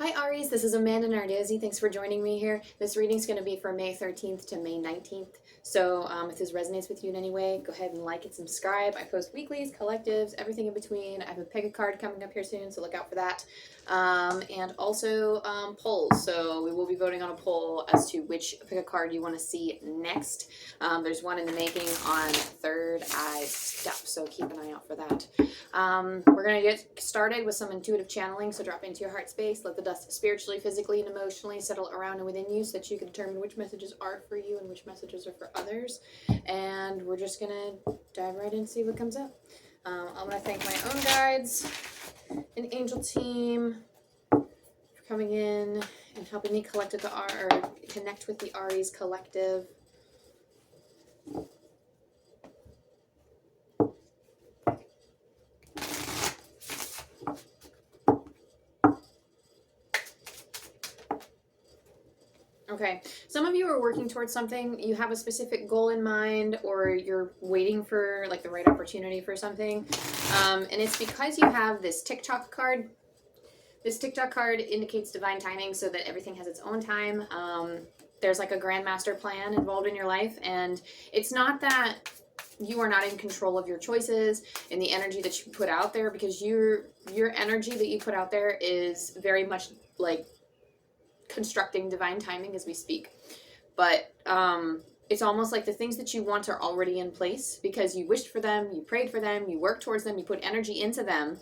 Hi Aries, this is Amanda Nardozzi. Thanks for joining me here. This reading is going to be for May 13th to May 19th. So if this resonates with you in any way, go ahead and like and subscribe. I post weeklies, collectives, everything in between. I have a pick a card coming up here soon, so look out for that. And also polls. So we will be voting on a poll as to which pick a card you want to see next. There's one in the making on Third Eye Stuff, so keep an eye out for that. We're going to get started with some intuitive channeling, so drop into your heart space, let the dust spiritually, physically, and emotionally settle around and within you so that you can determine which messages are for you and which messages are for others. And we're just going to dive right in and see what comes up. I'm going to thank my own guides and angel team for coming in and helping me connect with the Aries collective. Okay, some of you are working towards something, you have a specific goal in mind, or you're waiting for like the right opportunity for something, and it's because you have this TikTok card. This TikTok card indicates divine timing, so that everything has its own time. There's like a grand master plan involved in your life, and it's not that you are not in control of your choices and the energy that you put out there, because your energy that you put out there is very much like constructing divine timing as we speak. But it's almost like the things that you want are already in place because you wished for them, you prayed for them, you worked towards them, you put energy into them.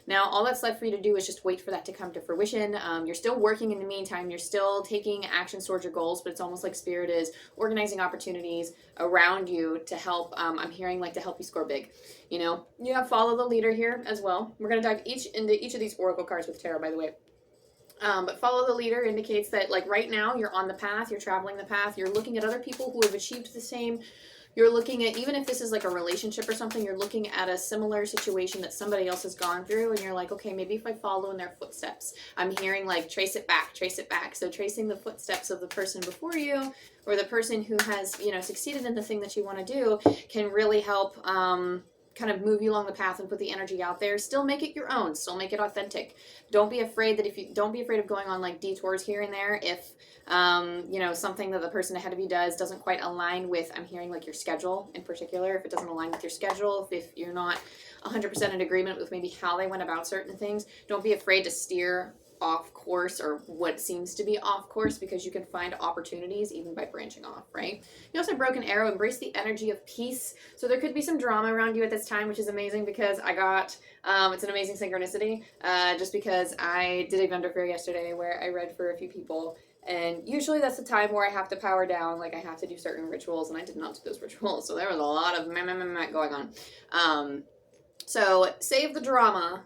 Now all that's left for you to do is just wait for that to come to fruition. You're still working in the meantime, you're still taking actions towards your goals, but it's almost like spirit is organizing opportunities around you to help, I'm hearing like to help you score big. You know, you have follow the leader here as well. We're going to dive into each of these oracle cards with tarot, by the way. But follow the leader indicates that like right now you're on the path, you're traveling the path, you're looking at other people who have achieved the same. You're looking at, even if this is like a relationship or something, you're looking at a similar situation that somebody else has gone through, and you're like, okay, maybe if I follow in their footsteps. I'm hearing like trace it back, trace it back. So tracing the footsteps of the person before you, or the person who has, you know, succeeded in the thing that you want to do, can really help kind of move you along the path and put the energy out there. Still make it your own, still make it authentic. Don't be afraid don't be afraid of going on like detours here and there if you know, something that the person ahead of you does doesn't quite align with, I'm hearing like your schedule in particular. If it doesn't align with your schedule, if you're not 100% in agreement with maybe how they went about certain things, don't be afraid to steer off course or what seems to be off course, because you can find opportunities even by branching off, right? You also have Broken Arrow, embrace the energy of peace. So there could be some drama around you at this time, which is amazing because I got, it's an amazing synchronicity, just because I did a vendor fair yesterday where I read for a few people, and usually that's the time where I have to power down, like I have to do certain rituals, and I did not do those rituals, so there was a lot of going on. So save the drama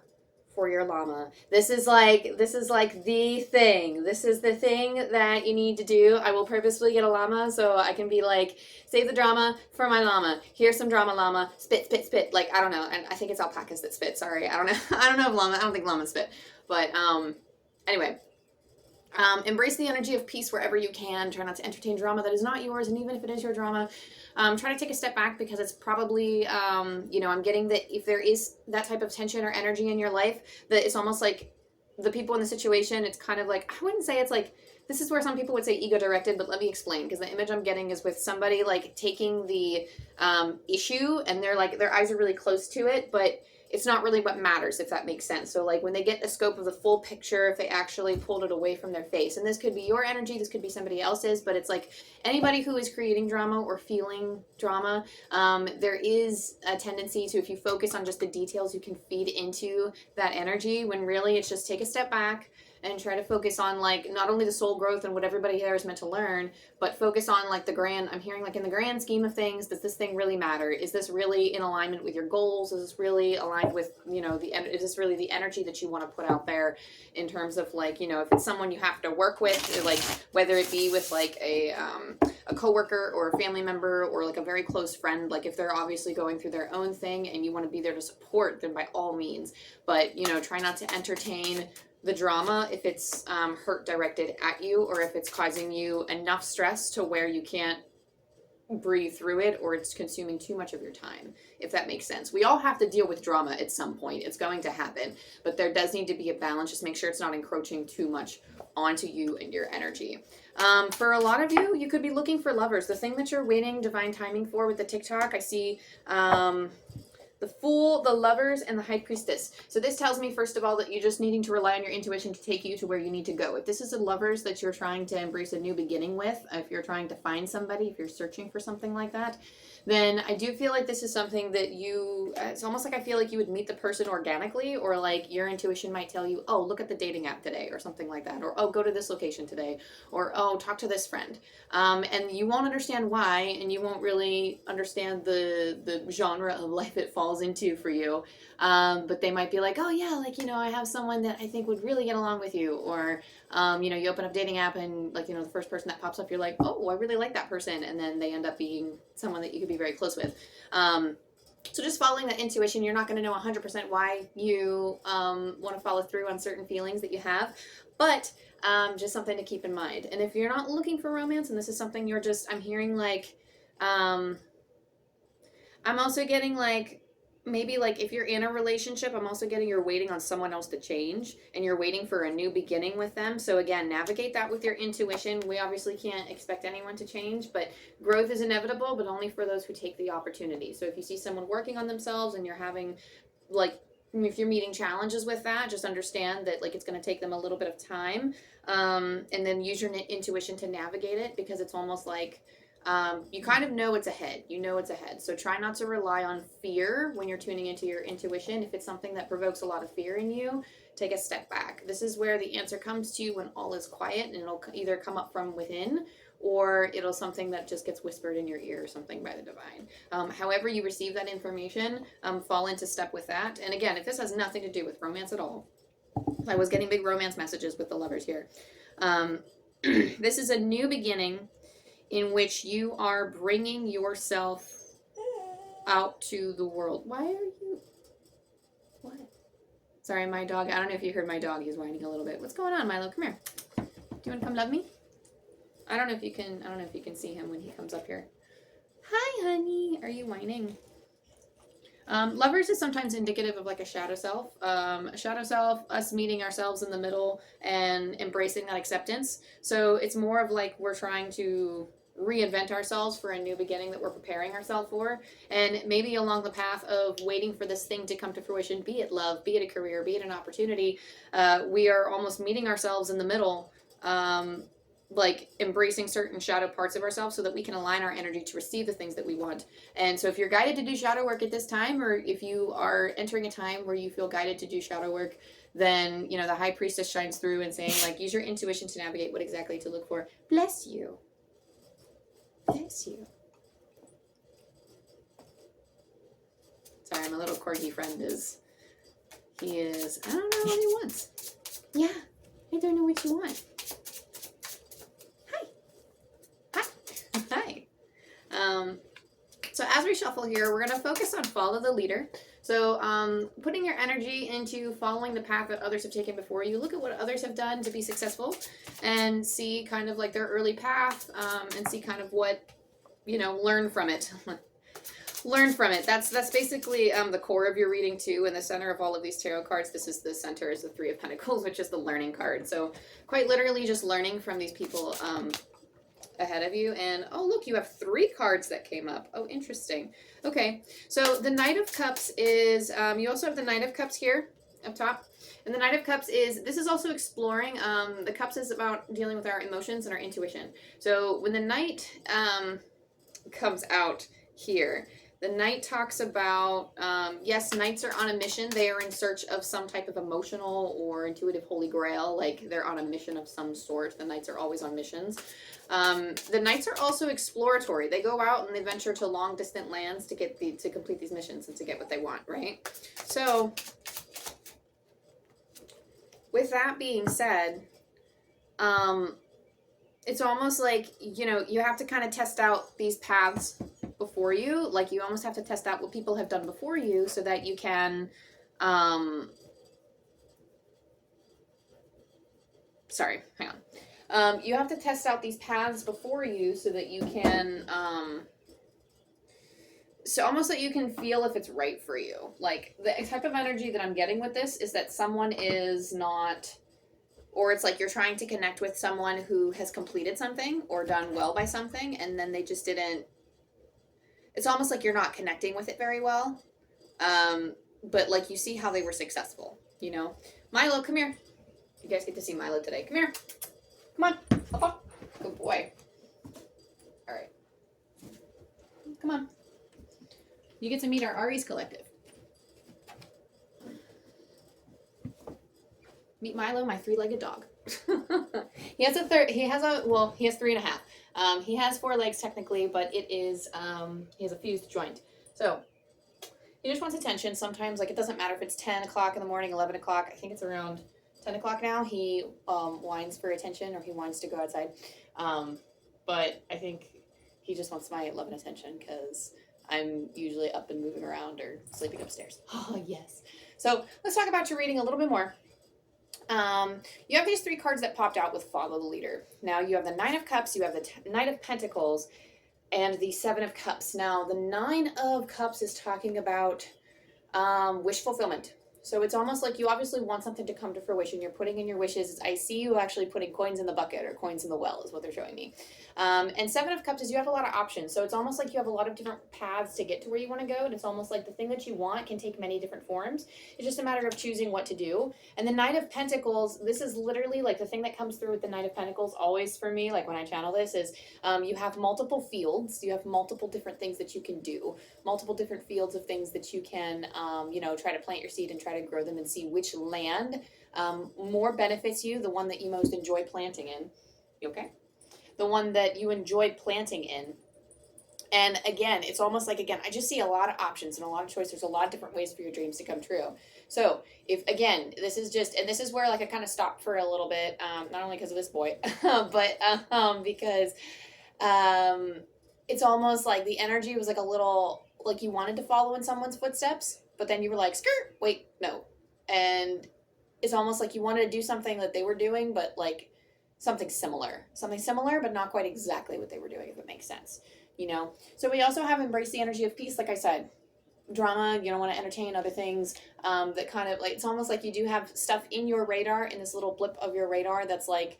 for your llama. This is like the thing. This is the thing that you need to do. I will purposefully get a llama so I can be like, save the drama for my llama. Here's some drama, llama. Spit, spit, spit. Like, I don't know. And I think it's alpacas that spit. Sorry. I don't know. I don't know if llama. I don't think llamas spit. But anyway. Embrace the energy of peace wherever you can. Try not to entertain drama that is not yours, and even if it is your drama, try to take a step back, because it's probably, you know, I'm getting that if there is that type of tension or energy in your life, that it's almost like the people in the situation, it's kind of like, I wouldn't say it's like, this is where some people would say ego directed, but let me explain, because the image I'm getting is with somebody like taking the issue, and they're like, their eyes are really close to it, but it's not really what matters, if that makes sense. So like when they get the scope of the full picture, if they actually pulled it away from their face, and this could be your energy, this could be somebody else's, but it's like anybody who is creating drama or feeling drama, there is a tendency to, if you focus on just the details, you can feed into that energy, when really it's just take a step back and try to focus on like not only the soul growth and what everybody there is meant to learn, but focus on like the grand, I'm hearing like in the grand scheme of things, does this thing really matter? Is this really in alignment with your goals? Is this really aligned with, you know, is this really the energy that you want to put out there in terms of like, you know, if it's someone you have to work with, like whether it be with like a coworker or a family member or like a very close friend, like if they're obviously going through their own thing and you want to be there to support, then by all means, but you know, try not to entertain the drama if it's hurt directed at you, or if it's causing you enough stress to where you can't breathe through it, or it's consuming too much of your time, if that makes sense. We all have to deal with drama at some point. It's going to happen, but there does need to be a balance. Just make sure it's not encroaching too much onto you and your energy. For a lot of you, you could be looking for lovers. The thing that you're waiting divine timing for with the TikTok, I see the Fool, the Lovers, and the High Priestess. So this tells me, first of all, that you're just needing to rely on your intuition to take you to where you need to go. If this is a Lovers that you're trying to embrace a new beginning with, if you're trying to find somebody, if you're searching for something like that, then I do feel like this is something that it's almost like I feel like you would meet the person organically, or like your intuition might tell you, oh, look at the dating app today, or something like that, or oh, go to this location today, or oh, talk to this friend. And you won't understand why, and you won't really understand the genre of life it falls into for you. But they might be like, oh yeah, like, I have someone that I think would really get along with you, or you open up dating app and like, the first person that pops up, you're like, oh, I really like that person. And then they end up being someone that you could be very close with. So just following that intuition, you're not going to know 100% why you want to follow through on certain feelings that you have, but just something to keep in mind. And if you're not looking for romance, and this is something I'm hearing like, I'm also getting like, maybe like if you're in a relationship, I'm also getting you're waiting on someone else to change, and you're waiting for a new beginning with them. So again, navigate that with your intuition. We obviously can't expect anyone to change, but growth is inevitable, but only for those who take the opportunity. So if you see someone working on themselves and you're having like, if you're meeting challenges with that, just understand that like it's going to take them a little bit of time, and then use your intuition to navigate it, because it's almost like you kind of know it's ahead. It's ahead. So try not to rely on fear when you're tuning into your intuition. If it's something that provokes a lot of fear in you, take a step back. This is where the answer comes to you when all is quiet, and it'll either come up from within, or it'll something that just gets whispered in your ear or something by the divine. However you receive that information, fall into step with that. And again, if this has nothing to do with romance at all, I was getting big romance messages with the Lovers here. This is a new beginning in which you are bringing yourself out to the world. Why are you... What? Sorry, my dog. I don't know if you heard my dog. He's whining a little bit. What's going on, Milo? Come here. Do you want to come love me? I don't know if you can see him when he comes up here. Hi, honey. Are you whining? Lovers is sometimes indicative of like a shadow self. A shadow self, us meeting ourselves in the middle and embracing that acceptance. So it's more of like we're trying to reinvent ourselves for a new beginning that we're preparing ourselves for. And maybe along the path of waiting for this thing to come to fruition, be it love, be it a career, be it an opportunity, we are almost meeting ourselves in the middle, like embracing certain shadow parts of ourselves so that we can align our energy to receive the things that we want. And so if you're guided to do shadow work at this time, or if you are entering a time where you feel guided to do shadow work, then the High Priestess shines through and saying like, use your intuition to navigate what exactly to look for. Bless you. Bless you. Sorry, my little corgi friend I don't know what he wants. Yeah, I don't know what you want. Hi. So as we shuffle here, we're going to focus on follow the leader. So putting your energy into following the path that others have taken before you. Look at what others have done to be successful and see kind of like their early path, and see kind of what, learn from it. Learn from it. That's basically the core of your reading too. In the center of all of these tarot cards, this is the center is the Three of Pentacles, which is the learning card. So quite literally just learning from these people ahead of you. And oh look, you have 3 cards that came up. Oh, interesting. Okay, so the Knight of Cups is you also have the Knight of Cups here up top, and the Knight of Cups this is also exploring. The Cups is about dealing with our emotions and our intuition. So when the Knight comes out here, the Knight talks about, yes, Knights are on a mission. They are in search of some type of emotional or intuitive holy grail. Like they're on a mission of some sort. The Knights are always on missions. The Knights are also exploratory. They go out and they venture to long distant lands to complete these missions and to get what they want, right? So with that being said, it's almost like, you have to kind of test out these paths before you. Like you almost have to test out what people have done before you so that you can, sorry, hang on. You have to test out these paths before you so that you can, so almost that you can feel if it's right for you. Like the type of energy that I'm getting with this is that someone is not, or it's like you're trying to connect with someone who has completed something or done well by something, and then they just didn't. It's almost like you're not connecting with it very well. But like you see how they were successful, you know. Milo, come here. You guys get to see Milo today. Come here. Come on. Up, up. Good boy. All right. Come on. You get to meet our Aries collective. Meet Milo, my three-legged dog. He has three and a half. He has four legs technically, but it is he has a fused joint. So he just wants attention. Sometimes, like, it doesn't matter if it's 10 o'clock in the morning, 11 o'clock. I think it's around 10 o'clock now. He whines for attention, or he whines to go outside. But I think he just wants my love and attention because I'm usually up and moving around or sleeping upstairs. Oh, yes. So let's talk about your reading a little bit more. You have these three cards that popped out with Follow the Leader. Now you have the Nine of Cups, you have the Knight of Pentacles, and the Seven of Cups. Now the Nine of Cups is talking about wish fulfillment. So it's almost like you obviously want something to come to fruition. You're putting in your wishes. I see you actually putting coins in the bucket or coins in the well is what they're showing me. And Seven of Cups is you have a lot of options. So it's almost like you have a lot of different paths to get to where you want to go. And it's almost like the thing that you want can take many different forms. It's just a matter of choosing what to do. And the Knight of Pentacles, this is literally like the thing that comes through with the Knight of Pentacles always for me, like when I channel this, is you have multiple fields. You have multiple different things that you can do, multiple different fields of things that you can, try to plant your seed and try to grow them and see which land more benefits you, the one that you most enjoy planting in. You okay? The one that you enjoy planting in. And again, it's almost like, again, I just see a lot of options and a lot of choice. There's a lot of different ways for your dreams to come true. So if, again, this is just, and this is where like I kind of stopped for a little bit, not only because of this boy, but because it's almost like the energy was like a little, like you wanted to follow in someone's footsteps, but then you were like, skirt, wait, no. And it's almost like you wanted to do something that they were doing, but like something similar, but not quite exactly what they were doing, if it makes sense, you know? So we also have embraced the energy of peace, like I said. Drama, you don't want to entertain other things that kind of like, it's almost like you do have stuff in your radar, in this little blip of your radar that's like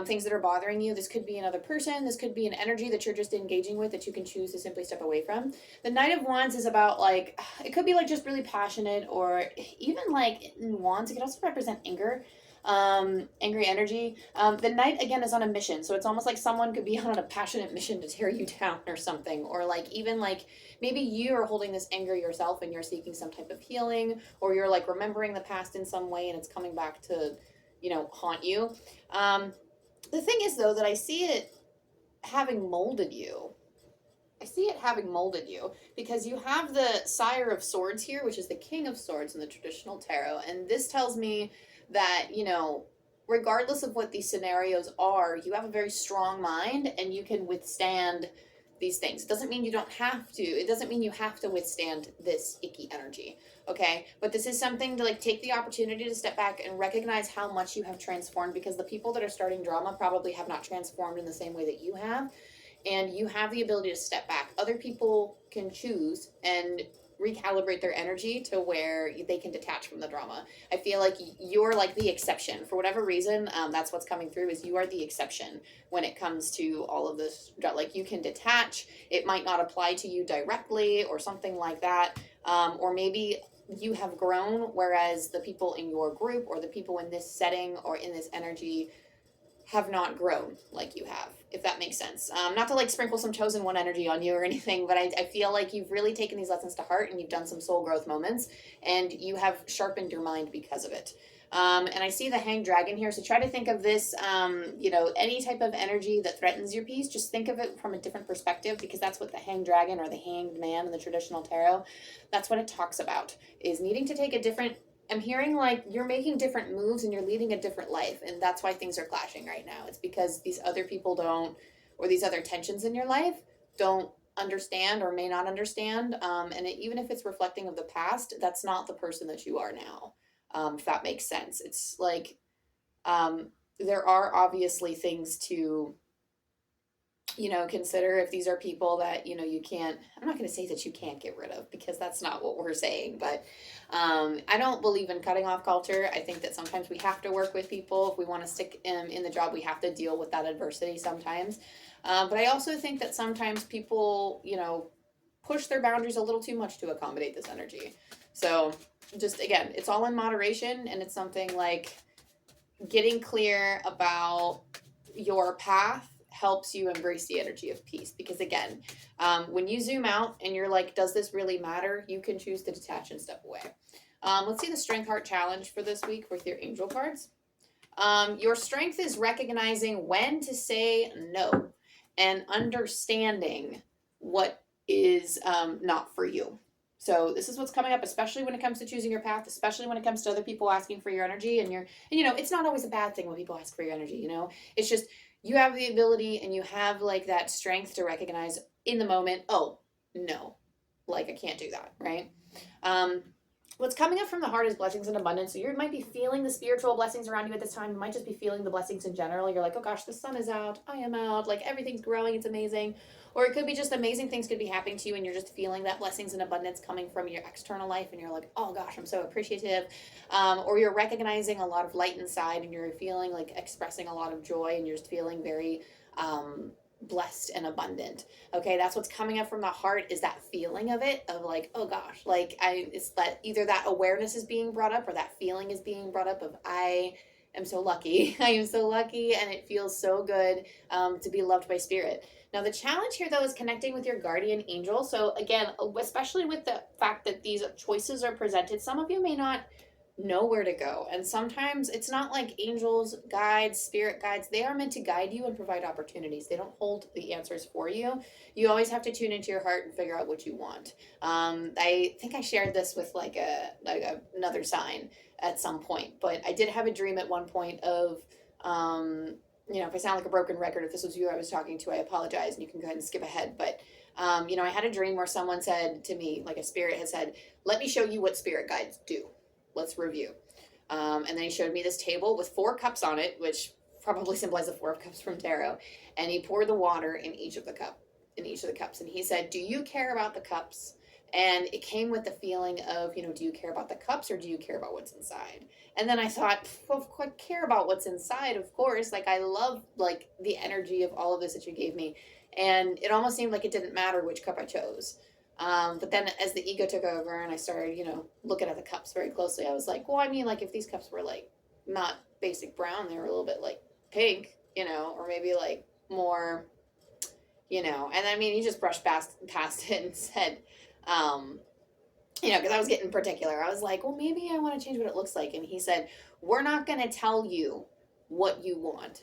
things that are bothering you. This could be another person, this could be an energy that you're just engaging with that you can choose to simply step away from. The Knight of Wands is about like, it could be like just really passionate, or even like in Wands, it could also represent anger, angry energy. The Knight again is on a mission, so it's almost like someone could be on a passionate mission to tear you down or something, or like even like maybe you are holding this anger yourself and you're seeking some type of healing, or you're like remembering the past in some way and it's coming back to, haunt you. The thing is though that I see it having molded you. I see it having molded you because you have the Sire of Swords here, which is the King of Swords in the traditional tarot. And this tells me that, regardless of what these scenarios are, you have a very strong mind and you can withstand these things. It doesn't mean you don't have to. It doesn't mean you have to withstand this icky energy. Okay. But this is something to like take the opportunity to step back and recognize how much you have transformed, because the people that are starting drama probably have not transformed in the same way that you have. And you have the ability to step back. Other people can choose and recalibrate their energy to where they can detach from the drama. I feel like you're like the exception for whatever reason. That's what's coming through, is you are the exception when it comes to all of this. Like you can detach. It might not apply to you directly or something like that. Or maybe you have grown, whereas the people in your group or the people in this setting or in this energy have not grown like you have, if that makes sense. Not to like sprinkle some chosen one energy on you or anything, but I feel like you've really taken these lessons to heart and you've done some soul growth moments and you have sharpened your mind because of it. And I see the Hanged Dragon here. So try to think of this, any type of energy that threatens your peace, just think of it from a different perspective, because that's what the Hanged Dragon or the Hanged Man in the traditional tarot, that's what it talks about, is needing to take a different, I'm hearing like you're making different moves and you're leading a different life, and that's why things are clashing right now. It's because these other people don't, or these other tensions in your life don't understand or may not understand. Even if it's reflecting of the past, that's not the person that you are now. If that makes sense. It's like there are obviously things to consider if these are people that, you can't, I'm not going to say that you can't get rid of, because that's not what we're saying, but I don't believe in cutting off culture. I think that sometimes we have to work with people. If we want to stick in the job, we have to deal with that adversity sometimes. But I also think that sometimes people, push their boundaries a little too much to accommodate this energy. So just again, it's all in moderation, and it's something like getting clear about your path helps you embrace the energy of peace, because again, when you zoom out and you're like, does this really matter, you can choose to detach and step away. Let's see the strength heart challenge for this week with your angel cards. Your strength is recognizing when to say no and understanding what is not for you. So this is what's coming up, especially when it comes to choosing your path, especially when it comes to other people asking for your energy. And it's not always a bad thing when people ask for your energy. It's just you have the ability and you have like that strength to recognize in the moment, oh no, like I can't do that, right? Um, what's coming up from the heart is blessings and abundance. So you might be feeling the spiritual blessings around you at this time. You might just be feeling the blessings in general. You're like, oh gosh, the sun is out. I am out. Like everything's growing. It's amazing. Or it could be just amazing things could be happening to you, and you're just feeling that blessings and abundance coming from your external life. And you're like, oh gosh, I'm so appreciative. Or you're recognizing a lot of light inside, and you're feeling like expressing a lot of joy, and you're just feeling very blessed and abundant. Okay, that's what's coming up from the heart, is that feeling of it, of like, oh gosh, like it's that either that awareness is being brought up or that feeling is being brought up of I am so lucky. I am so lucky, and it feels so good to be loved by spirit. Now the challenge here though is connecting with your guardian angel. So again, especially with the fact that these choices are presented, some of you may not know where to go. And sometimes it's not like angels, guides, spirit guides. They are meant to guide you and provide opportunities. They don't hold the answers for you. You always have to tune into your heart and figure out what you want. I think I shared this with another sign at some point, but I did have a dream at one point of, if I sound like a broken record, if this was you I was talking to, I apologize, and you can go ahead and skip ahead. But, I had a dream where someone said to me, like a spirit had said, let me show you what spirit guides do. Let's review. And then he showed me this table with 4 cups on it, which probably symbolizes the 4 of cups from tarot. And he poured the water in each of the cups. And he said, do you care about the cups? And it came with the feeling of, do you care about the cups or do you care about what's inside? And then I thought, of course, I care about what's inside, of course. Like, I love, like, the energy of all of this that you gave me. And it almost seemed like it didn't matter which cup I chose. But then as the ego took over and I started, looking at the cups very closely, I was like, well, I mean, like if these cups were like not basic brown, they were a little bit like pink, or maybe like more, and I mean, he just brushed past it and said, because I was getting particular. I was like, well, maybe I want to change what it looks like. And he said, we're not going to tell you what you want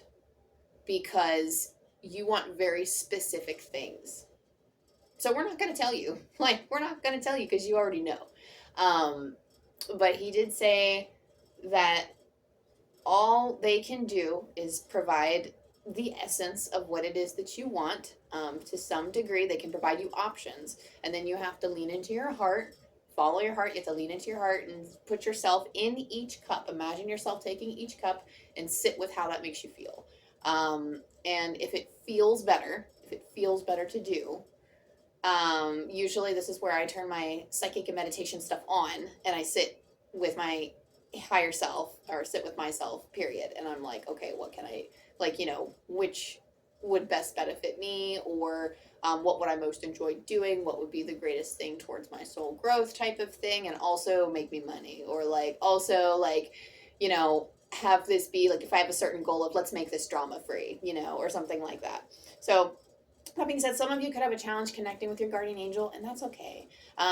because you want very specific things. So we're not going to tell you. Like, we're not going to tell you because you already know. But he did say that all they can do is provide the essence of what it is that you want. To some degree, they can provide you options. And then you have to lean into your heart, follow your heart. You have to lean into your heart and put yourself in each cup. Imagine yourself taking each cup and sit with how that makes you feel. And if it feels better to do, usually this is where I turn my psychic and meditation stuff on and I sit with my higher self or sit with myself, period. And I'm like, okay, what can I, which would best benefit me, or what would I most enjoy doing? What would be the greatest thing towards my soul growth type of thing, and also make me money, or have this be like, if I have a certain goal of let's make this drama free, or something like that. So that being said, some of you could have a challenge connecting with your guardian angel, and that's okay.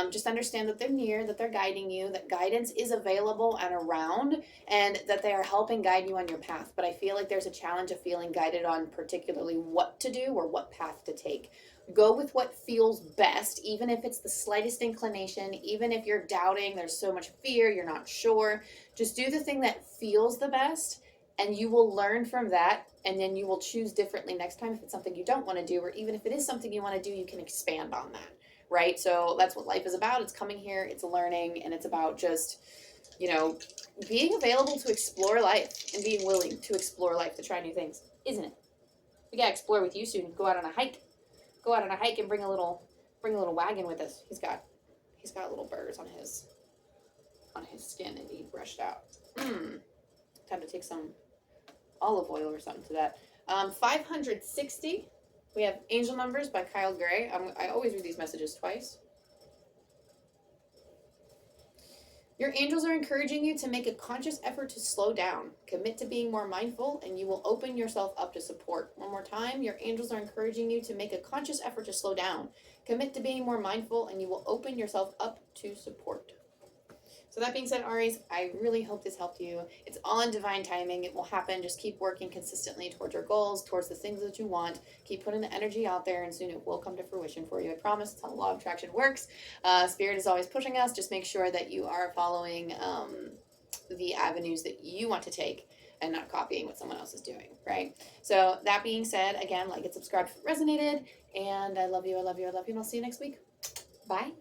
Just understand that they're near, that they're guiding you, that guidance is available and around, and that they are helping guide you on your path. But I feel like there's a challenge of feeling guided on particularly what to do or what path to take. Go with what feels best, even if it's the slightest inclination, even if you're doubting, there's so much fear, you're not sure. Just do the thing that feels the best, and you will learn from that, and then you will choose differently next time if it's something you don't want to do, or even if it is something you want to do, you can expand on that, right? So that's what life is about. It's coming here, it's learning, and it's about just, being available to explore life and being willing to explore life, to try new things, isn't it? We gotta explore with you soon. Go out on a hike. Go out on a hike and bring a little wagon with us. He's got little burrs on his skin that he brushed out. Time to take some olive oil or something to that. 560. We have Angel Numbers by Kyle Gray. I always read these messages twice. Your angels are encouraging you to make a conscious effort to slow down. Commit to being more mindful, and you will open yourself up to support. One more time, your angels are encouraging you to make a conscious effort to slow down. Commit to being more mindful, and you will open yourself up to support. So that being said, Aries, I really hope this helped you. It's all in divine timing. It will happen. Just keep working consistently towards your goals, towards the things that you want. Keep putting the energy out there, and soon it will come to fruition for you. I promise. It's how the law of attraction works. Spirit is always pushing us. Just make sure that you are following the avenues that you want to take and not copying what someone else is doing, right? So that being said, again, like and subscribe if it resonated. And I love you, I love you, I love you, and I'll see you next week. Bye.